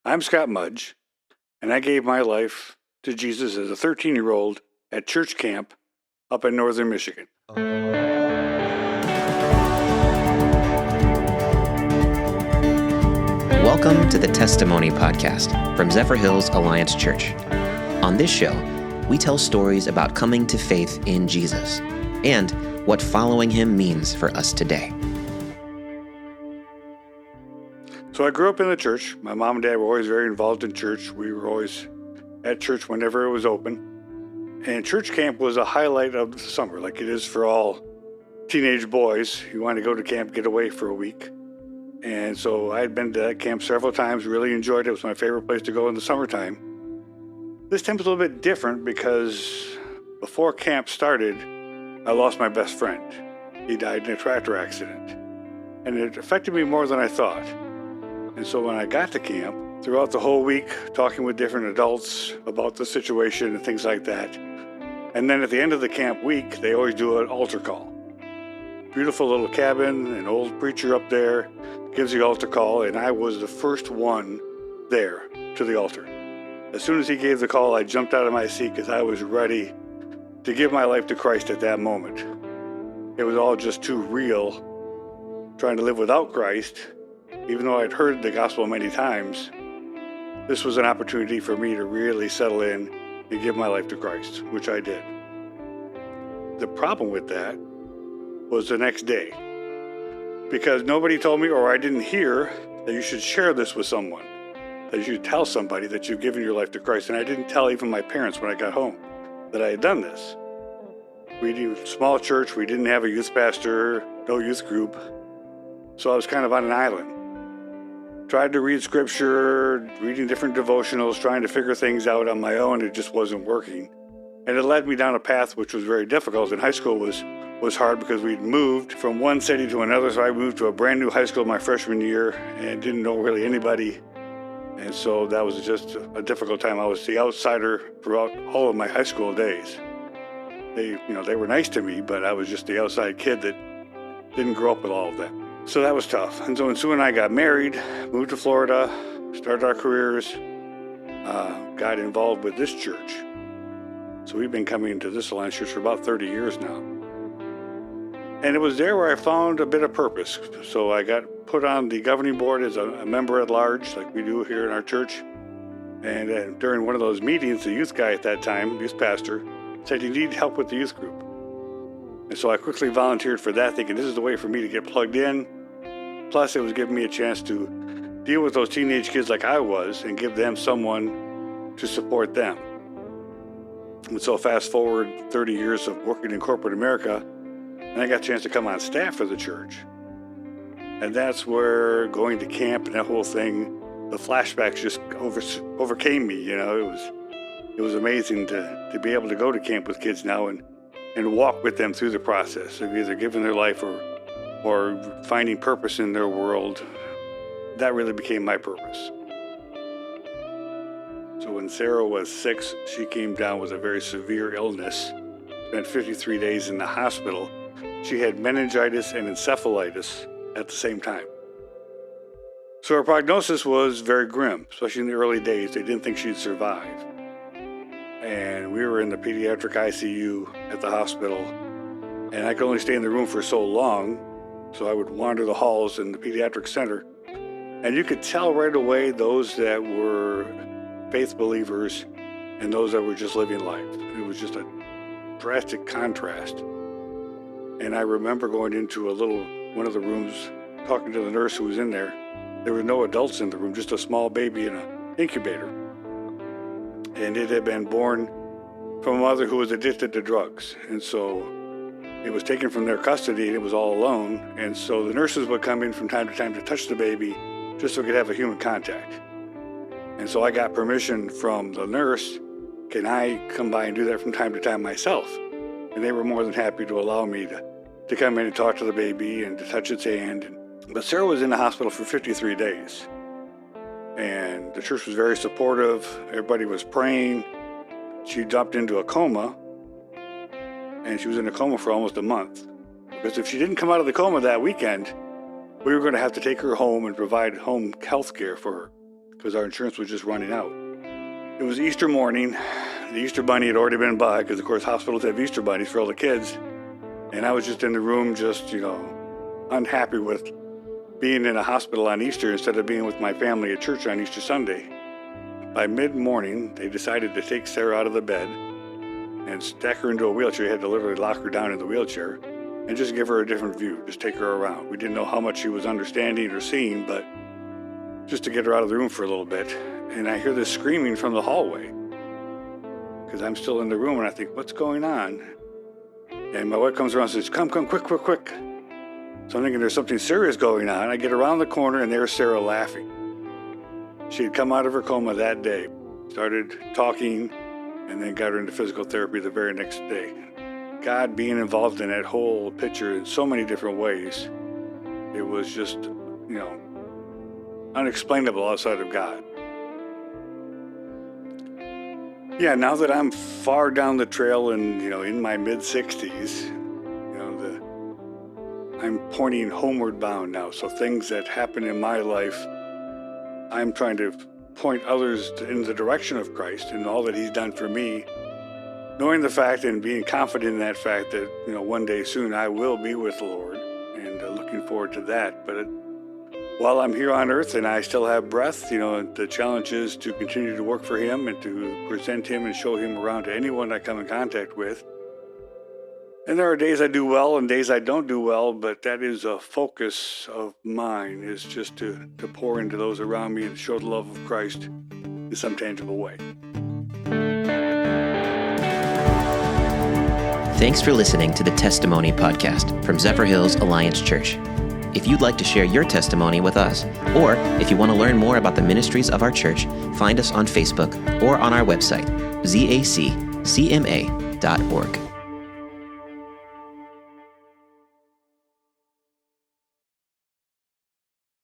I'm Scott Mudge, and I gave my life to Jesus as a 13-year-old at church camp up in northern Michigan. Welcome to the Testimony Podcast from Zephyr Hills Alliance Church. On this show, we tell stories about coming to faith in Jesus and what following him means for us today. So I grew up in the church. My mom and dad were always very involved in church. We were always at church whenever it was open. And church camp was a highlight of the summer, like it is for all teenage boys who want to go to camp, get away for a week. And so I had been to that camp several times, really enjoyed it. It was my favorite place to go in the summertime. This time was a little bit different because before camp started, I lost my best friend. He died in a tractor accident. And it affected me more than I thought. And so when I got to camp, throughout the whole week, talking with different adults about the situation and things like that. And then at the end of the camp week, they always do an altar call. Beautiful little cabin, an old preacher up there gives the altar call, and I was the first one there to the altar. As soon as he gave the call, I jumped out of my seat because I was ready to give my life to Christ at that moment. It was all just too real, trying to live without Christ. Even though I'd heard the gospel many times, this was an opportunity for me to really settle in and give my life to Christ, which I did. The problem with that was the next day, because nobody told me, or I didn't hear, that you should share this with someone, that you should tell somebody that you've given your life to Christ. And I didn't tell even my parents when I got home that I had done this. We do small church, we didn't have a youth pastor, no youth group, so I was kind of on an island. Tried to read scripture, reading different devotionals, trying to figure things out on my own. It just wasn't working. And it led me down a path which was very difficult. And high school was hard because we'd moved from one city to another. So I moved to a brand new high school my freshman year and didn't know really anybody. And so that was just a difficult time. I was the outsider throughout all of my high school days. They were nice to me, but I was just the outside kid that didn't grow up with all of that. So that was tough. And so when Sue and I got married, moved to Florida, started our careers, got involved with this church. So we've been coming to this Alliance Church for about 30 years now. And it was there where I found a bit of purpose. So I got put on the governing board as a member at large, like we do here in our church. And during one of those meetings, the youth guy at that time, youth pastor, said, "You need help with the youth group." And so I quickly volunteered for that, thinking this is the way for me to get plugged in. Plus, it was giving me a chance to deal with those teenage kids like I was and give them someone to support them. And so fast forward 30 years of working in corporate America, and I got a chance to come on staff for the church. And that's where going to camp and that whole thing, the flashbacks just overcame me. It was amazing to be able to go to camp with kids now and walk with them through the process of either giving their life or finding purpose in their world. That really became my purpose. So when Sarah was 6, she came down with a very severe illness, spent 53 days in the hospital. She had meningitis and encephalitis at the same time. So her prognosis was very grim, especially in the early days. They didn't think she'd survive. And we were in the pediatric ICU at the hospital, and I could only stay in the room for so long, so I would wander the halls in the pediatric center. And you could tell right away those that were faith believers and those that were just living life. It was just a drastic contrast. And I remember going into one of the rooms, talking to the nurse who was in there. There were no adults in the room, just a small baby in an incubator. And it had been born from a mother who was addicted to drugs. And so it was taken from their custody and it was all alone. And so the nurses would come in from time to time to touch the baby just so we could have a human contact. And so I got permission from the nurse, can I come by and do that from time to time myself? And they were more than happy to allow me to come in and talk to the baby and to touch its hand. But Sarah was in the hospital for 53 days. And the church was very supportive. Everybody was praying. She dropped into a coma, and she was in a coma for almost a month. Because if she didn't come out of the coma that weekend, we were going to have to take her home and provide home health care for her. because our insurance was just running out. It was Easter morning. The Easter bunny had already been by, because of course hospitals have Easter bunnies for all the kids. And I was just in the room just, unhappy with being in a hospital on Easter instead of being with my family at church on Easter Sunday. By mid-morning, they decided to take Sarah out of the bed and stack her into a wheelchair. They had to literally lock her down in the wheelchair and just give her a different view, just take her around. We didn't know how much she was understanding or seeing, but just to get her out of the room for a little bit. And I hear this screaming from the hallway because I'm still in the room, and I think, what's going on? And my wife comes around and says, come, quick. So I'm thinking there's something serious going on. I get around the corner, and there's Sarah laughing. She had come out of her coma that day, started talking, and then got her into physical therapy the very next day. God being involved in that whole picture in so many different ways, it was just, unexplainable outside of God. Yeah, now that I'm far down the trail and, in my mid-60s, I'm pointing homeward bound now. So things that happen in my life, I'm trying to point others in the direction of Christ and all that He's done for me, knowing the fact and being confident in that fact that, one day soon I will be with the Lord, and looking forward to that. But while I'm here on earth and I still have breath, the challenge is to continue to work for Him and to present Him and show Him around to anyone I come in contact with. And there are days I do well and days I don't do well, but that is a focus of mine, is just to pour into those around me and show the love of Christ in some tangible way. Thanks for listening to the Testimony Podcast from Zephyr Hills Alliance Church. If you'd like to share your testimony with us, or if you want to learn more about the ministries of our church, find us on Facebook or on our website, zaccma.org.